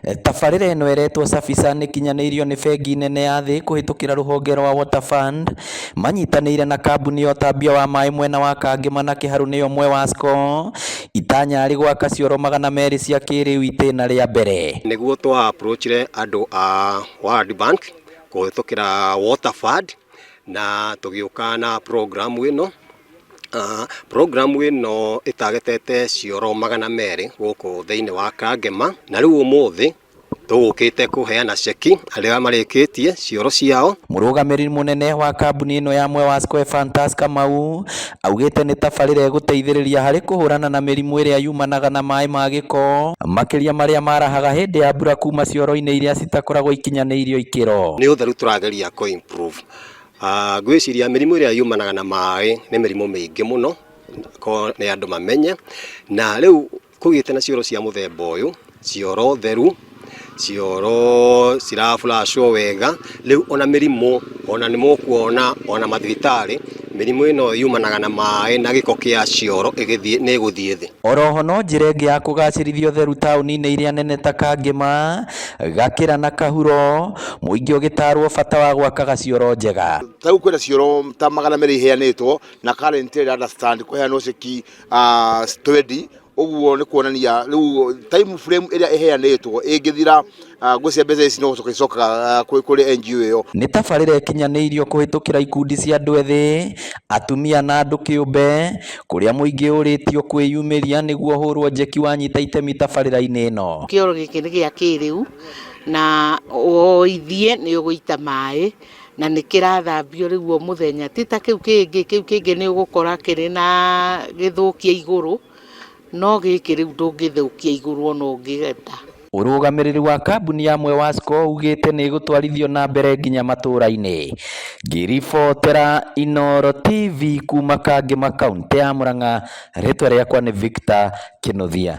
Tabarĩra ĩno ĩretwo Safisa nĩkinyanĩirio nĩ bengi nene ya thĩ kũhĩtũkĩra rũhonge rwa Water Fund manyitanĩire na kambuni ya ũtambia wa maĩ mwena wa Kangema na Kĩharũ nĩyo Mwewasco, itanya rĩ gwaka cioro 200 cia kĩrĩu itĩna rĩa mbere. Nĩguo twa approachire andũ a World Bank kũhĩtũkĩra Water Fund na tũgĩũka na program ĩno. Program ĩno ĩtagetete cioro 200 gũkũ thĩinĩ wa Kangema, na rĩu ũmũthĩ tũgũkĩte kũheana ceki arĩa marĩkĩtie cioro ciao. Mũrũgamĩrĩri mũnene wa kambuni ĩno ya Mwewasco Ephantus Kamau augĩte nĩ tabarĩra ĩgũteithĩrĩria harĩ kũhũrana na mĩrimũ ĩrĩa yumanaga na maĩ ma gĩko, makĩria marĩa marahaga hĩndĩ ya mbura kuma cioro-inĩ iria citakoragwo ikinyanĩirio ikĩro. Nĩ ũtheru tũrageria kũ-improve. Ngwĩciria mĩrimũ ĩrĩa yumanaga na maĩ nĩ mĩrimũ mĩingĩ mũno nĩ andũ mamenye, na rĩu kũgĩte na cioro cia mũthemba ũyũ, cioro theru, cioro cirafurashwo wega, rĩu ona mĩrimũ ona nĩ mũkuona ona mathibitarĩ mĩrimũ ĩno yumanaga na maĩ na gĩko kĩa cioro nĩ ĩgũthiĩ thĩ. Oroho no njĩra ĩngĩ ya kũgacĩrithia ũtheru taũni-inĩ iria nene ta Kangema, Gakĩra na Kahuro, mũingĩ ũgĩtarwo bata wa gwakaga cioro njega. Rĩu kwĩna cioro ta 200 iheanĩtwo na current understand kũheanwo ceki 20. Ũguo nĩ kuonania rĩu time frame ĩrĩa ĩheanĩtwo ĩngĩthira ngwĩciria mbeca ici no gũcoka kũrĩ NGO ĩyo. Nĩ tabarĩra ĩkinyanĩirio kũhĩtũkĩra ikundi cia andũ ethĩ, atumia na andũ kĩũmbe, kũrĩa mũingĩ ũrĩtio kwĩyumĩria nĩguo hũrwo njeki wanyita itemi tabarĩra-inĩ ĩno. Kĩoro gĩkĩ nĩ gĩa kĩrĩu na oithie nĩ ũgũita maĩ na nĩ kĩrathambio rĩu mũthenya, ti ta kĩu kĩngĩ nĩ ũgũkora kĩrĩ na gĩthũkia igũrũ, no gĩkĩ rĩu ndũngĩthũkia igũrũ ona ũngĩenda. Ũrũgamĩrĩri wa kambuni ya Mwewasco ugĩte nĩ ĩgũtwarithio na mbere nginya matũũra-inĩ. Ngĩribotera Inooro TV kuma Kangema, kaũntĩ ya Murang'a, rĩtwa rĩakwa nĩ Victor Kĩnuthia.